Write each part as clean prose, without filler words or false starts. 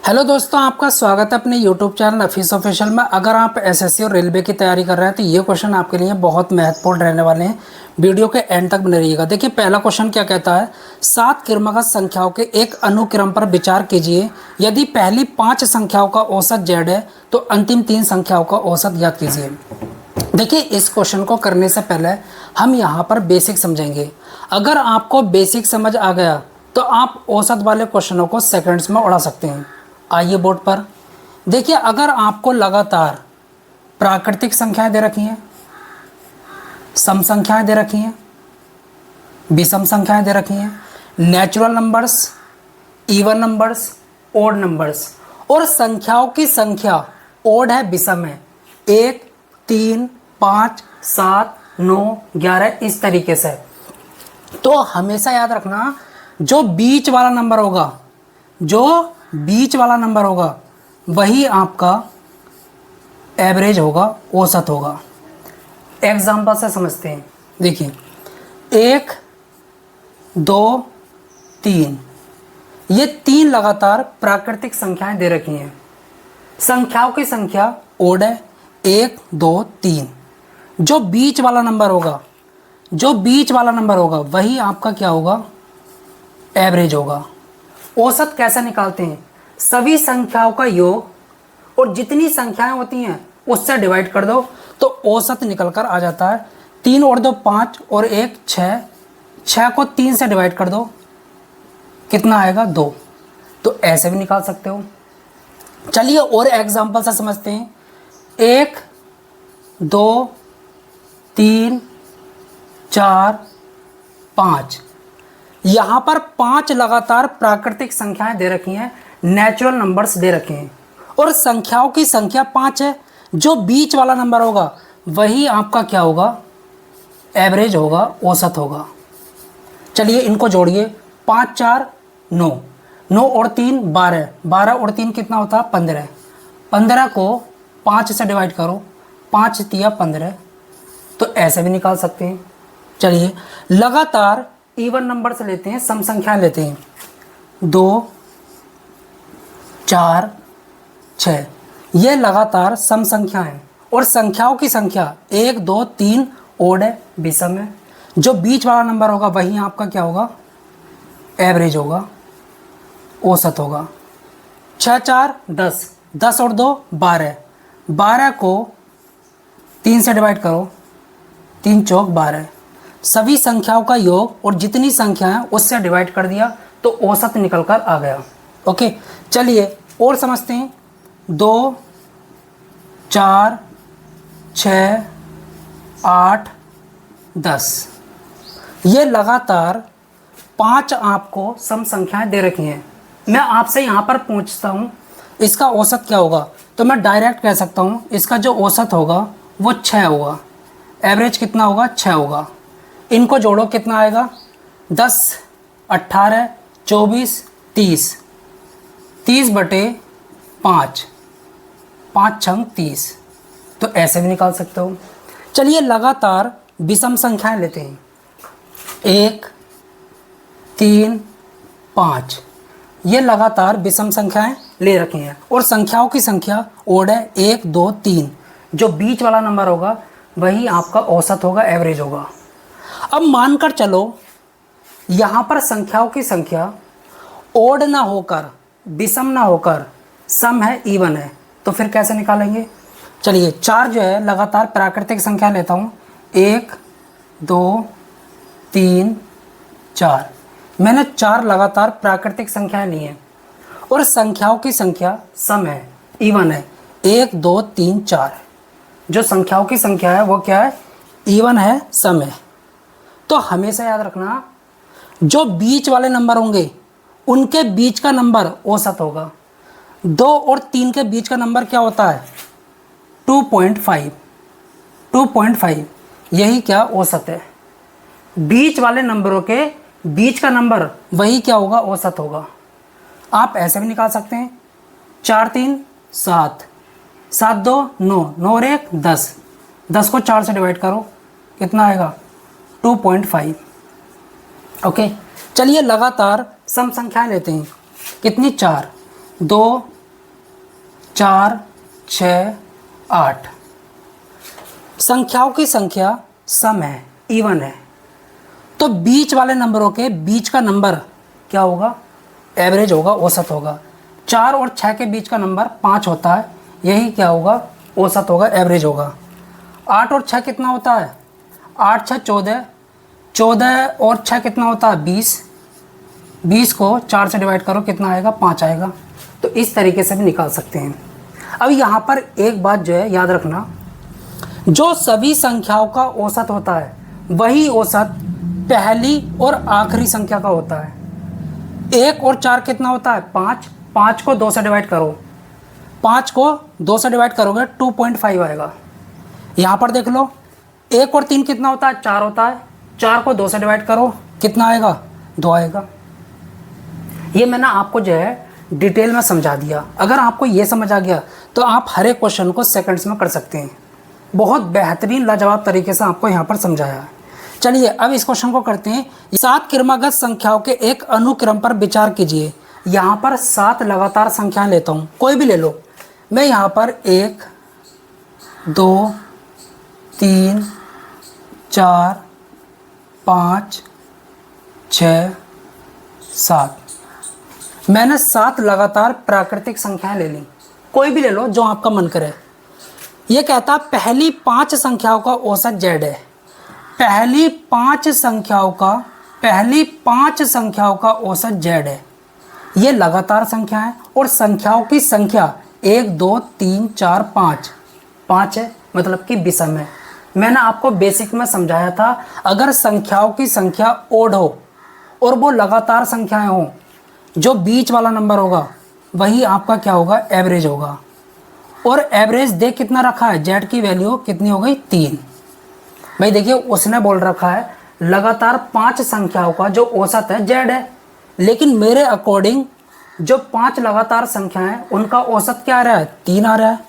Hello दोस्तों, आपका स्वागत है अपने यूट्यूब चैनल नफीस ऑफिशियल में। अगर आप एसएससी और रेलवे की तैयारी कर रहे हैं तो ये क्वेश्चन आपके लिए बहुत महत्वपूर्ण रहने वाले हैं। वीडियो के एंड तक बने रहिएगा। देखिए, पहला क्वेश्चन क्या कहता है, 7 क्रमागत संख्याओं के एक अनुक्रम पर विचार कीजिए। यदि पहली 5 संख्याओं का औसत जेड है तो अंतिम 3 संख्याओं का औसत ज्ञात कीजिए। देखिए, इस क्वेश्चन को करने से पहले हम यहाँ पर बेसिक समझेंगे। अगर आपको बेसिक समझ आ गया तो आप औसत वाले क्वेश्चनों को सेकंड्स में उड़ा सकते हैं। आइए बोर्ड पर देखिए, अगर आपको लगातार प्राकृतिक संख्याएं दे रखी हैं, सम संख्याएं दे रखी हैं, विषम संख्याएं दे रखी हैं, natural numbers, even numbers, odd numbers, और संख्याओं की संख्या ओड है, विषम है, 1, 3, 5, 7, 9, 11 इस तरीके से, तो हमेशा याद रखना जो बीच वाला नंबर होगा, जो बीच वाला नंबर होगा वही आपका एवरेज होगा, औसत होगा। एग्जाम्पल से समझते हैं। देखिए, 1, 2, 3, ये 3 लगातार प्राकृतिक संख्याएं दे रखी हैं। संख्याओं की संख्या ओड है, 1, 2, 3। जो बीच वाला नंबर होगा, जो बीच वाला नंबर होगा वही आपका क्या होगा, एवरेज होगा। औसत कैसे निकालते हैं, सभी संख्याओं का योग और जितनी संख्याएं होती हैं उससे डिवाइड कर दो तो औसत निकल कर आ जाता है। 3 और 2 5 और 1 6, 6 को 3 से डिवाइड कर दो, कितना आएगा 2। तो ऐसे भी निकाल सकते हो। चलिए और एग्जांपल से समझते हैं। 1, 2, 3, 4, 5, यहाँ पर 5 लगातार प्राकृतिक संख्याएं दे रखी हैं, नेचुरल नंबर्स दे रखे हैं, और संख्याओं की संख्या 5 है। जो बीच वाला नंबर होगा वही आपका क्या होगा, एवरेज होगा, औसत होगा। चलिए इनको जोड़िए, 5 4 9, 9 और 3 12, 12 और 3 कितना होता है 15, 15 को 5 से डिवाइड करो, 5 तिया 15। तो ऐसे भी निकाल सकते हैं। चलिए लगातार इवन नंबर से लेते हैं, सम संख्या लेते हैं। 2, 4, 6, ये लगातार सम संख्या है, और संख्याओं की संख्या 1, 2, 3 ओड है, विषम है। जो बीच वाला नंबर होगा वही आपका क्या होगा, एवरेज होगा, औसत होगा। 6 4 10, 10 और 2 12, 12 को 3 से डिवाइड करो, 3 चौक 12। सभी संख्याओं का योग और जितनी संख्या है उससे डिवाइड कर दिया तो औसत निकल कर आ गया। ओके, चलिए और समझते हैं। 2, 4, 6, 8, 10, ये लगातार 5 आपको सम संख्याएं दे रखी हैं। मैं आपसे यहाँ पर पूछता हूँ इसका औसत क्या होगा, तो मैं डायरेक्ट कह सकता हूँ इसका जो औसत होगा वो 6 होगा। एवरेज कितना होगा, 6 होगा। इनको जोड़ो, कितना आएगा, 10, 18, 24, 30, 30 बटे 5, 5 छंग 30। तो ऐसे भी निकाल सकते हो। चलिए लगातार विषम संख्याएं लेते हैं। 1, 3, 5, ये लगातार विषम संख्याएं ले रखी हैं, और संख्याओं की संख्या ओड है, 1, 2, 3। जो बीच वाला नंबर होगा वही आपका औसत होगा, एवरेज होगा। अब मानकर चलो यहाँ पर संख्याओं की संख्या ओड ना होकर, विषम ना होकर, सम है, इवन है, तो फिर कैसे निकालेंगे। चलिए 4 जो है लगातार प्राकृतिक संख्या लेता हूँ, 1, 2, 3, 4। मैंने 4 लगातार प्राकृतिक संख्याएं ली हैं, और संख्याओं की संख्या सम है, इवन है, 1, 2, 3, 4। जो संख्याओं की संख्या है वो क्या है, इवन है, सम है। तो हमेशा याद रखना जो बीच वाले नंबर होंगे उनके बीच का नंबर औसत होगा। 2 और 3 के बीच का नंबर क्या होता है, 2.5, 2.5, यही क्या औसत है। बीच वाले नंबरों के बीच का नंबर वही क्या होगा, औसत होगा। आप ऐसे भी निकाल सकते हैं। 4 3 7, 7 2 9, 9 और 1 10, 10 को 4 से डिवाइड करो, कितना आएगा 2.5। ओके, चलिए लगातार सम संख्याएं लेते हैं। कितनी, 4, 2, 4, 6, 8। संख्याओं की संख्या सम है, इवन है, तो बीच वाले नंबरों के बीच का नंबर क्या होगा? एवरेज होगा, औसत होगा। 4 और 6 के बीच का नंबर 5 होता है, यही क्या होगा? औसत होगा, एवरेज होगा। 8 और 6 कितना होता है? 8 6 14, 14 और 6 कितना होता है? 20। 20 को 4 से डिवाइड करो, कितना आएगा? 5 आएगा। तो इस तरीके से भी निकाल सकते हैं। अब यहाँ पर एक बात जो है याद रखना, जो सभी संख्याओं का औसत होता है वही औसत पहली और आखिरी संख्या का होता है। 1 और 4 कितना होता है? 5। 5 को 2 से डिवाइड करो, 5 को 2 से डिवाइड करोगे 2.5 आएगा। यहाँ पर देख लो, 1 और 3 कितना होता है? 4 होता है। 4 को 2 से डिवाइड करो, कितना आएगा? 2 आएगा। ये मैंने आपको जो है डिटेल में समझा दिया। अगर आपको ये समझ आ गया तो आप हर एक क्वेश्चन को सेकंड्स में कर सकते हैं। बहुत बेहतरीन लाजवाब तरीके से आपको यहाँ पर समझाया है। चलिए अब इस क्वेश्चन को करते हैं। 7 क्रमागत संख्याओं के एक अनुक्रम पर विचार कीजिए। यहाँ पर 7 लगातार संख्याएं लेता हूँ, कोई भी ले लो। मैं यहाँ पर 1 2 3 4 5 6 7, मैंने 7 लगातार प्राकृतिक संख्याएं ले ली। कोई भी ले लो जो आपका मन करे। ये कहता पहली 5 संख्याओं का औसत z है। पहली 5 संख्याओं का औसत z है। ये लगातार संख्या है और संख्याओं की संख्या 1 2 3 4 5 5 है, मतलब कि विषम है। मैंने आपको बेसिक में समझाया था, अगर संख्याओं की संख्या ओड हो और वो लगातार संख्याएं हों, जो बीच वाला नंबर होगा वही आपका क्या होगा? एवरेज होगा। और एवरेज देख कितना रखा है? z की वैल्यू कितनी हो गई? 3। भाई देखिए, उसने बोल रखा है लगातार 5 संख्याओं का जो औसत है z है, लेकिन मेरे अकॉर्डिंग जो 5 लगातार संख्याएं हैं उनका औसत क्या आ रहा है? 3 आ रहा है।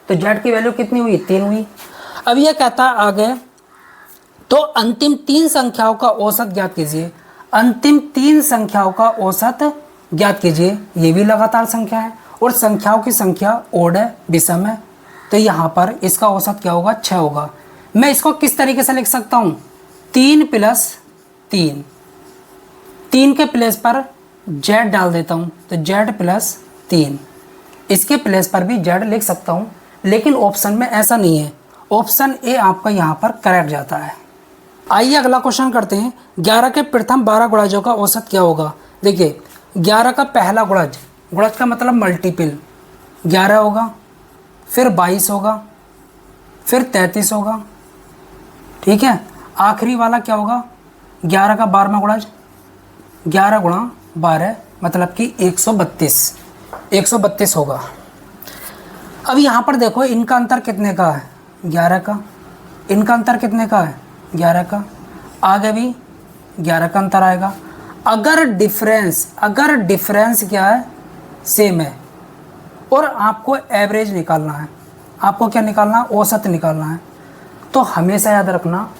तो z की वैल्यू कितनी हुई? 3 हुई। अब ये कहता है आगे, तो अंतिम 3 संख्याओं का औसत ज्ञात कीजिए। अंतिम 3 संख्याओं का औसत ज्ञात कीजिए। ये भी लगातार संख्या है और संख्याओं की संख्या ओड है, विषम है, तो यहाँ पर इसका औसत क्या होगा? 6 होगा। मैं इसको किस तरीके से लिख सकता हूँ? 3 + 3, 3 के प्लेस पर z डाल देता हूँ, तो z + 3। इसके प्लेस पर भी z लिख सकता हूँ, लेकिन ऑप्शन में ऐसा नहीं है। ऑप्शन ए आपका यहाँ पर करेक्ट जाता है। आइए अगला क्वेश्चन करते हैं। 11 के प्रथम 12 गुणजों का औसत क्या होगा? देखिए, 11 का पहला गुणज, गुणज का मतलब मल्टीपल, 11 होगा, फिर 22 होगा, फिर 33 होगा, ठीक है। आखिरी वाला क्या होगा? 11 का 12वां गुणज, 11 × 12 मतलब कि 132 होगा। अब यहाँ पर देखो, इनका अंतर कितने का है? 11 का। इनका अंतर कितने का है? 11 का। आगे भी 11 का अंतर आएगा। अगर डिफरेंस क्या है? सेम है और आपको एवरेज निकालना है, आपको क्या निकालना है? औसत निकालना है। तो हमेशा याद रखना,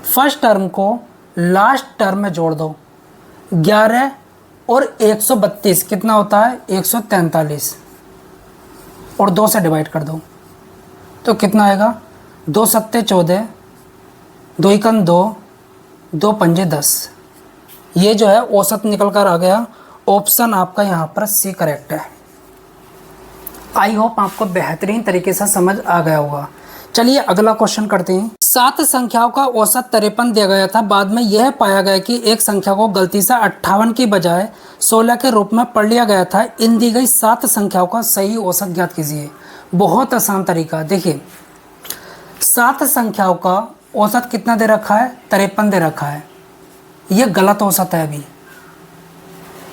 फर्स्ट टर्म को लास्ट टर्म में जोड़ दो। 11 और 132 कितना होता है? 143, और 2 से डिवाइड कर दो, तो कितना आएगा? 2 7 14, 2 1 2, 2 5 10। ये जो है औसत निकल कर आ गया। ऑप्शन आपका यहाँ पर सी करेक्ट है। आई होप आपको बेहतरीन तरीके से समझ आ गया होगा। चलिए अगला क्वेश्चन करते हैं। 7 संख्याओं का औसत 53 दिया गया था। बाद में यह पाया गया कि एक संख्या को गलती से 58 की बजाय 16 के रूप में पढ़ लिया गया था। इन दी गई 7 संख्याओं का सही औसत ज्ञात कीजिए। बहुत आसान तरीका। देखिए, 7 संख्याओं का औसत कितना दे रखा है? 53 दे रखा है। यह गलत औसत है। अभी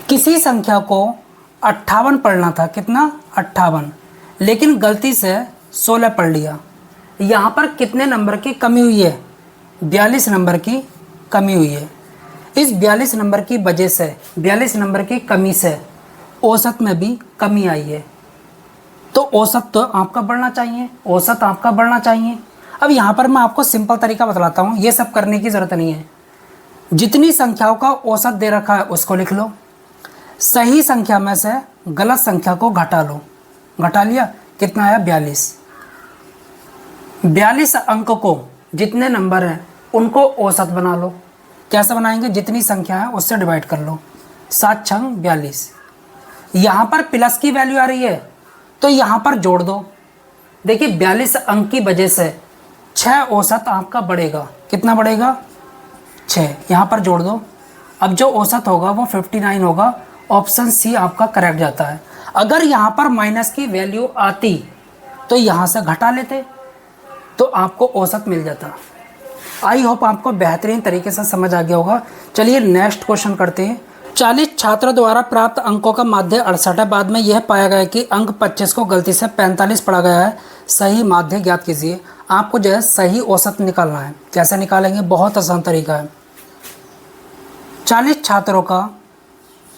किसी संख्या को 58 पढ़ना था, कितना? 58, लेकिन गलती से 16 पढ़ लिया। यहाँ पर कितने नंबर की कमी हुई है? 42 नंबर की कमी हुई है। इस 42 नंबर की वजह से, 42 नंबर की कमी से औसत में भी कमी आई है। तो औसत तो आपका बढ़ना चाहिए, औसत आपका बढ़ना चाहिए। अब यहाँ पर मैं आपको सिंपल तरीका बतलाता हूँ, ये सब करने की ज़रूरत नहीं है। जितनी संख्याओं का औसत दे रखा है उसको लिख लो, सही संख्या में से गलत संख्या को घटा लो। घटा लिया, कितना आया 42। 42 अंक को जितने नंबर हैं उनको औसत बना लो। कैसे बनाएंगे? जितनी संख्या है उससे डिवाइड कर लो। 7 छंग 42। यहाँ पर प्लस की वैल्यू आ रही है तो यहाँ पर जोड़ दो। देखिए 42 अंक की वजह से 6 औसत आपका बढ़ेगा। कितना बढ़ेगा? 6। यहाँ पर जोड़ दो। अब जो औसत होगा वो 59 होगा। ऑप्शन सी आपका करेक्ट जाता है। अगर यहाँ पर माइनस की वैल्यू आती तो यहाँ से घटा लेते तो आपको औसत मिल जाता। आई होप आपको बेहतरीन तरीके से समझ आ गया होगा। चलिए नेक्स्ट क्वेश्चन करते हैं। 40 छात्रों द्वारा प्राप्त अंकों का माध्य 68 है। बाद में यह पाया गया कि अंक 25 को गलती से 45 पढ़ा गया है। सही माध्य ज्ञात कीजिए। आपको जो है सही औसत निकालना है। कैसे निकालेंगे? बहुत आसान तरीका है। 40 छात्रों का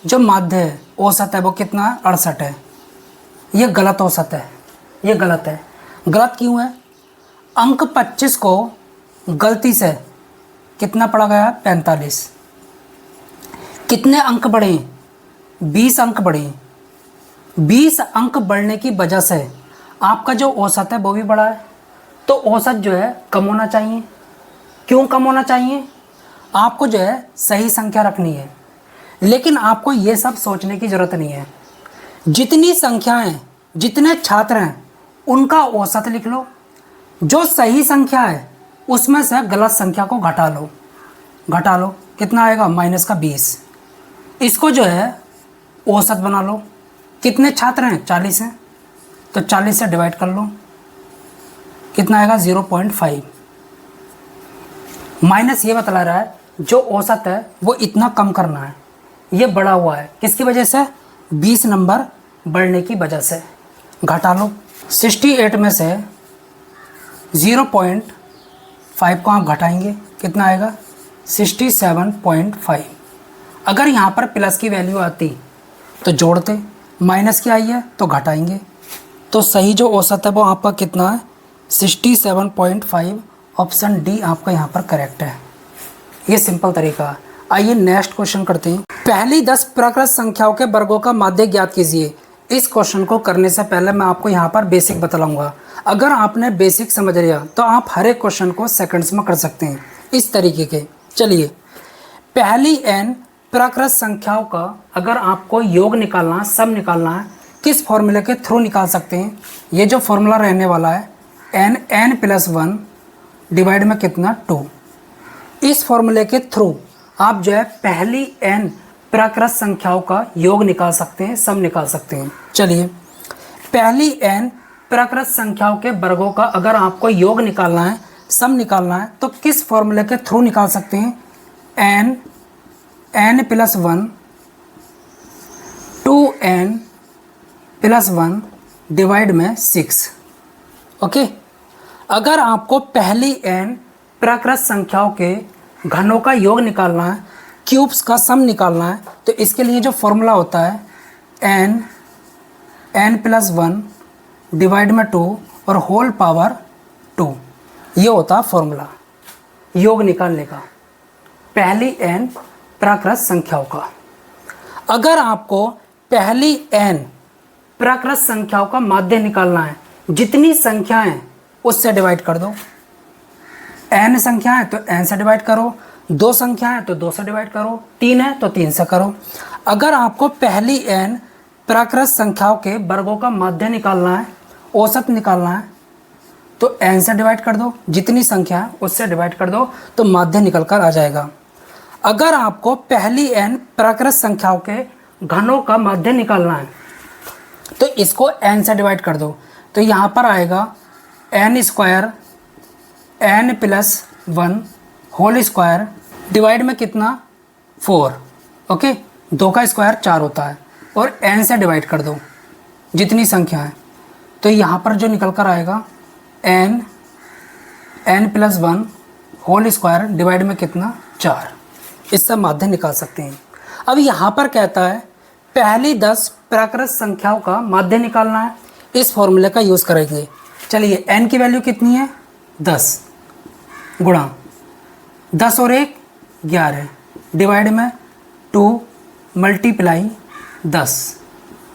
जो माध्य है औसत है वो कितना है? 68 है। ये गलत औसत है, ये गलत है। गलत क्यों है? अंक 25 को गलती से कितना पढ़ा गया? 45। कितने अंक बढ़े? 20 अंक बढ़े। 20 अंक बढ़ने की वजह से आपका जो औसत है वो भी बढ़ा है। तो औसत जो है कम होना चाहिए। क्यों कम होना चाहिए? आपको जो है सही संख्या रखनी है, लेकिन आपको ये सब सोचने की ज़रूरत नहीं है। जितनी संख्याएं, जितने छात्र हैं उनका औसत लिख लो। जो सही संख्या है उसमें से गलत संख्या को घटा लो। घटा लो, कितना आएगा? -20। इसको जो है औसत बना लो। कितने छात्र हैं? 40 हैं, तो 40 से डिवाइड कर लो। कितना आएगा? 0.5। माइनस ये बतला रहा है जो औसत है वो इतना कम करना है। ये बढ़ा हुआ है किसकी वजह से? 20 नंबर बढ़ने की वजह से। घटा लो। 68 में से 0.5 को आप घटाएंगे, कितना आएगा? 67.5। अगर यहाँ पर प्लस की वैल्यू आती तो जोड़ते, माइनस की आई है तो घटाएंगे। तो सही जो औसत है वो आपका कितना है? 67.5। ऑप्शन डी आपका यहाँ पर करेक्ट है। ये सिंपल तरीका है। आइए नेक्स्ट क्वेश्चन करते हैं। पहली 10 प्राकृत संख्याओं के वर्गों का माध्य ज्ञात कीजिए। इस क्वेश्चन को करने से पहले मैं आपको यहाँ पर बेसिक बतलाऊंगा। अगर आपने बेसिक समझ लिया तो आप हर एक क्वेश्चन को सेकंड्स में कर सकते हैं इस तरीके के। चलिए, पहली n प्राकृत संख्याओं का अगर आपको योग निकालना है, सम निकालना है, किस फॉर्मूले के थ्रू निकाल सकते हैं? ये जो फॉर्मूला रहने वाला है n+1 डिवाइड में कितना? 2। इस फॉर्मूले के थ्रू आप जो है पहली n प्राकृत संख्याओं का योग निकाल सकते हैं, सम निकाल सकते हैं। चलिए, पहली n प्राकृत संख्याओं के वर्गों का अगर आपको योग निकालना है, सम निकालना है, तो किस फॉर्मूले के थ्रू निकाल सकते हैं? n+1 2n+1 डिवाइड में 6। ओके। अगर आपको पहली n प्राकृत संख्याओं के घनों का योग निकालना है, क्यूब्स का सम निकालना है, तो इसके लिए जो फॉर्मूला होता है n+1 डिवाइड में 2 और होल पावर 2, ये होता है फॉर्मूला योग निकालने का पहली n प्राकृत संख्याओं का। अगर आपको पहली n प्राकृत संख्याओं का माध्य निकालना है, जितनी संख्याएं उससे डिवाइड कर दो। n संख्या है तो n से डिवाइड करो, 2 संख्या है तो 2 से डिवाइड करो, 3 है तो 3 से करो। अगर आपको पहली n प्राकृत संख्याओं के वर्गों का माध्य निकालना है, औसत निकालना है, तो n से डिवाइड कर दो, जितनी संख्या है उससे डिवाइड कर दो तो माध्य निकल कर आ जाएगा। अगर आपको पहली n प्राकृत संख्याओं के घनों का माध्य निकालना है तो इसको n से डिवाइड कर दो, तो यहाँ पर आएगा n² n+1 whole square divide में कितना? 4। ओके, 2 का स्क्वायर 4 होता है और n से डिवाइड कर दो जितनी संख्या है, तो यहाँ पर जो निकल कर आएगा n+1 होल स्क्वायर डिवाइड में कितना? 4। इससे माध्य निकाल सकते हैं। अब यहाँ पर कहता है पहली 10 प्राकृत संख्याओं का माध्य निकालना है, इस फॉर्मूले का यूज़ करेंगे। चलिए, n की वैल्यू कितनी है? 10 गुणा 10 और 1 11 डिवाइड में 2 मल्टीप्लाई 10,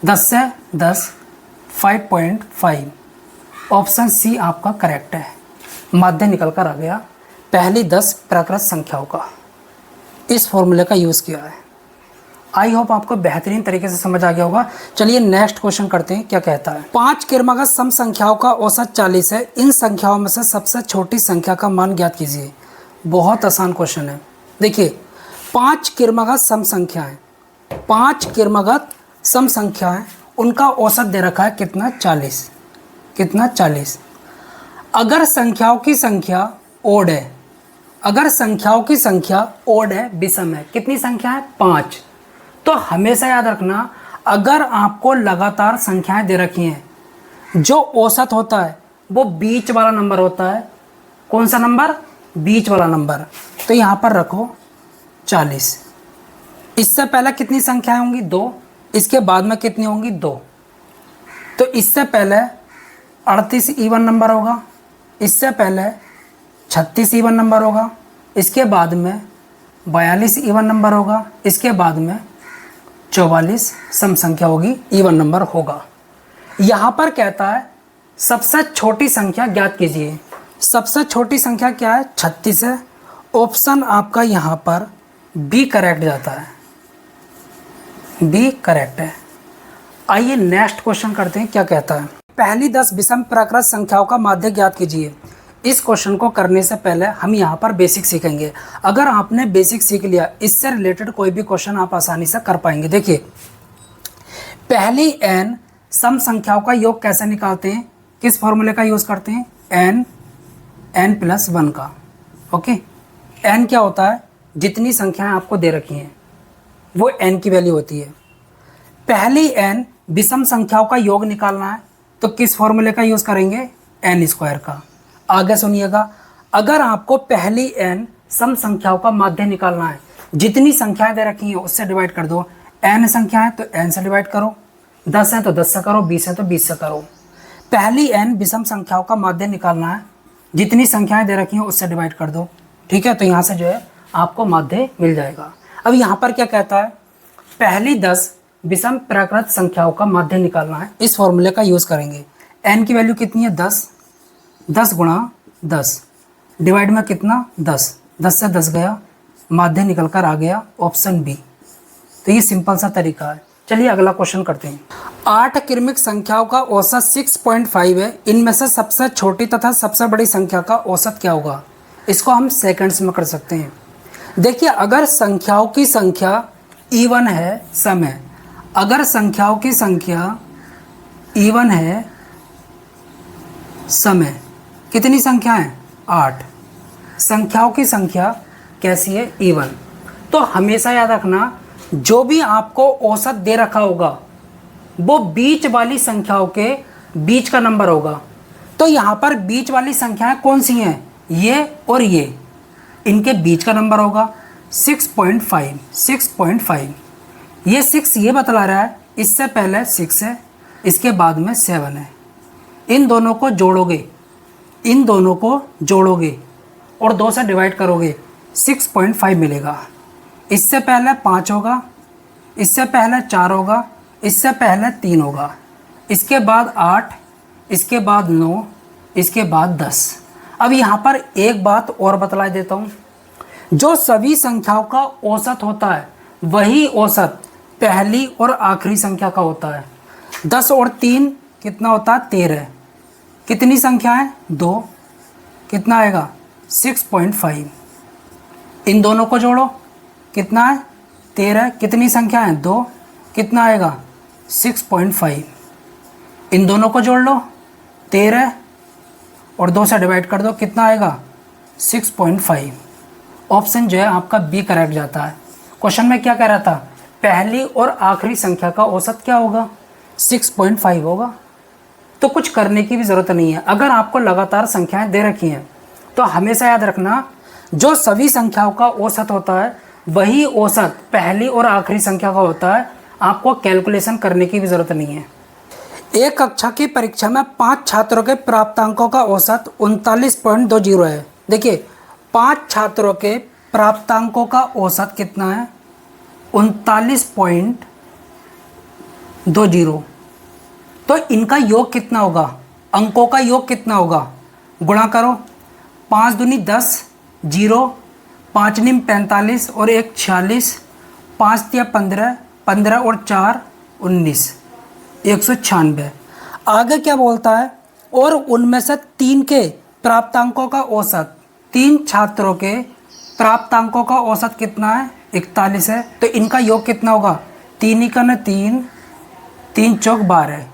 10 से 10 5.5। ऑप्शन सी आपका करेक्ट है। माध्य निकल कर आ गया पहली 10 प्राकृत संख्याओं का। इस फॉर्मूले का यूज़ किया है। आई होप आपको बेहतरीन तरीके से समझ आ गया होगा। चलिए नेक्स्ट क्वेश्चन करते हैं, क्या कहता है। 5 क्रमागत सम संख्याओं का औसत 40 है। इन संख्याओं में से सबसे छोटी संख्या का मान ज्ञात कीजिए। बहुत आसान क्वेश्चन है। देखिए 5 क्रमागत सम संख्याएं, 5 क्रमागत सम संख्याएं, उनका औसत दे रखा है कितना, 40। कितना, 40। अगर संख्याओं की संख्या ओड है, अगर संख्याओं की संख्या ओड है, विषम है, कितनी संख्या है, 5, तो हमेशा याद रखना अगर आपको लगातार संख्याएं दे रखी हैं, जो औसत होता है वो बीच वाला नंबर होता है। कौन सा नंबर, बीच वाला नंबर। तो यहाँ पर रखो 40। इससे पहले कितनी संख्याएं होंगी, 2। इसके बाद में कितनी होंगी, 2। तो इससे पहले 38 इवन नंबर होगा, इससे पहले 36 इवन नंबर होगा, इसके बाद में 42 इवन नंबर होगा, इसके बाद में 44 सम संख्या होगी, इवन नंबर होगा। यहाँ पर कहता है सबसे छोटी संख्या ज्ञात कीजिए। सबसे छोटी संख्या क्या है, 36 है। ऑप्शन आपका यहाँ पर बी करेक्ट जाता है, बी करेक्ट है। आइए नेक्स्ट क्वेश्चन करते हैं, क्या कहता है। पहली 10 विषम प्राकृत संख्याओं का माध्य ज्ञात कीजिए। इस क्वेश्चन को करने से पहले हम यहाँ पर बेसिक सीखेंगे। अगर आपने बेसिक सीख लिया, इससे रिलेटेड कोई भी क्वेश्चन आप आसानी से कर पाएंगे। देखिए पहली n सम संख्याओं का योग कैसे निकालते हैं, किस फॉर्मूले का यूज़ करते हैं, n+1 का। ओके, n क्या होता है, जितनी संख्याएं आपको दे रखी हैं वो n की वैल्यू होती है। पहली n विषम संख्याओं का योग निकालना है तो किस फॉर्मूले का यूज़ करेंगे, n² का। आगे सुनिएगा, अगर आपको पहली n सम संख्याओं का माध्य निकालना है, जितनी संख्याएं दे रखी हैं उससे डिवाइड कर दो। n संख्याएं तो n से डिवाइड करो, 10 है तो 10 से करो, 20 है तो 20 से करो। पहली n विषम संख्याओं का माध्य निकालना है, जितनी संख्याएं दे रखी हैं उससे डिवाइड कर दो। ठीक है, तो यहाँ से जो है आपको माध्य मिल जाएगा। अब यहाँ पर क्या कहता है, पहली 10 विषम प्राकृत संख्याओं का माध्य निकालना है। इस फॉर्मूले का यूज़ करेंगे। n की वैल्यू कितनी है, 10। 10 गुणा 10 डिवाइड में कितना, 10। 10 से 10 गया, माध्य निकल कर आ गया ऑप्शन बी। तो ये सिंपल सा तरीका है। चलिए अगला क्वेश्चन करते हैं। 8 क्रमिक संख्याओं का औसत 6.5 है। इनमें से सबसे छोटी तथा सबसे बड़ी संख्या का औसत क्या होगा। इसको हम सेकंड्स में कर सकते हैं। देखिए अगर संख्याओं की संख्या इवन है, सम है, अगर संख्याओं की संख्या इवन है, सम है, कितनी संख्या है, 8। संख्याओं की संख्या कैसी है, इवन। तो हमेशा याद रखना जो भी आपको औसत दे रखा होगा वो बीच वाली संख्याओं के बीच का नंबर होगा। तो यहाँ पर बीच वाली संख्याएं कौन सी हैं, ये और ये, इनके बीच का नंबर होगा 6.5। 6.5 ये 6 ये बतला रहा है, इससे पहले 6 है, इसके बाद में 7 है। इन दोनों को जोड़ोगे, इन दोनों को जोड़ोगे और 2 से डिवाइड करोगे, 6.5 मिलेगा। इससे पहले 5 होगा, इससे पहले 4 होगा, इससे पहले 3 होगा, इसके बाद 8, इसके बाद 9, इसके बाद 10। अब यहाँ पर एक बात और बतला देता हूँ, जो सभी संख्याओं का औसत होता है वही औसत पहली और आखिरी संख्या का होता है। 10 और 3 कितना होता है, 13। कितनी संख्या है, 2, कितना आएगा, 6.5। इन दोनों को जोड़ो, कितना है, 13। कितनी संख्या है, 2, कितना आएगा, 6.5। इन दोनों को जोड़ लो, 13 और 2 से डिवाइड कर दो, कितना आएगा, 6.5। ऑप्शन जो है आपका बी करेक्ट जाता है। क्वेश्चन में क्या कह रहा था, पहली और आखिरी संख्या का औसत क्या होगा, 6.5 होगा। तो कुछ करने की भी ज़रूरत नहीं है। अगर आपको लगातार संख्याएं दे रखी हैं तो हमेशा याद रखना जो सभी संख्याओं का औसत होता है वही औसत पहली और आखिरी संख्या का होता है। आपको कैलकुलेशन करने की भी ज़रूरत नहीं है। एक कक्षा की परीक्षा में 5 छात्रों के प्राप्तांकों का औसत 39.20 है। देखिए 5 छात्रों के प्राप्तांकों का औसत कितना है, 39.20। तो इनका योग कितना होगा, अंकों का योग कितना होगा, गुणा करो। 5 दूनी 10, 0, 5 निम 45 और 1 46, 5 तिया 15, 15 और 4 19, 196। आगे क्या बोलता है, और उनमें से 3 के प्राप्तांकों का औसत, 3 छात्रों के प्राप्तांकों का औसत कितना है, 41 है। तो इनका योग कितना होगा, 3 इका न 3, 3 चौक 12,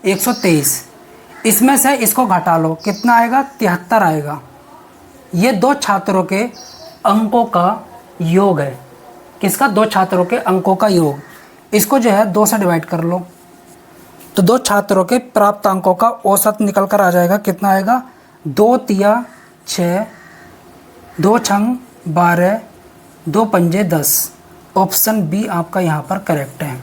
123। इसमें से इसको घटा लो, कितना आएगा, 73 आएगा। ये 2 छात्रों के अंकों का योग है। किसका, 2 छात्रों के अंकों का योग। इसको जो है 2 से डिवाइड कर लो, तो 2 छात्रों के प्राप्त अंकों का औसत निकल कर आ जाएगा। कितना आएगा, 2 तिया 6, 2 छंग 12, 2 पंजे 10। ऑप्शन बी आपका यहाँ पर करेक्ट है।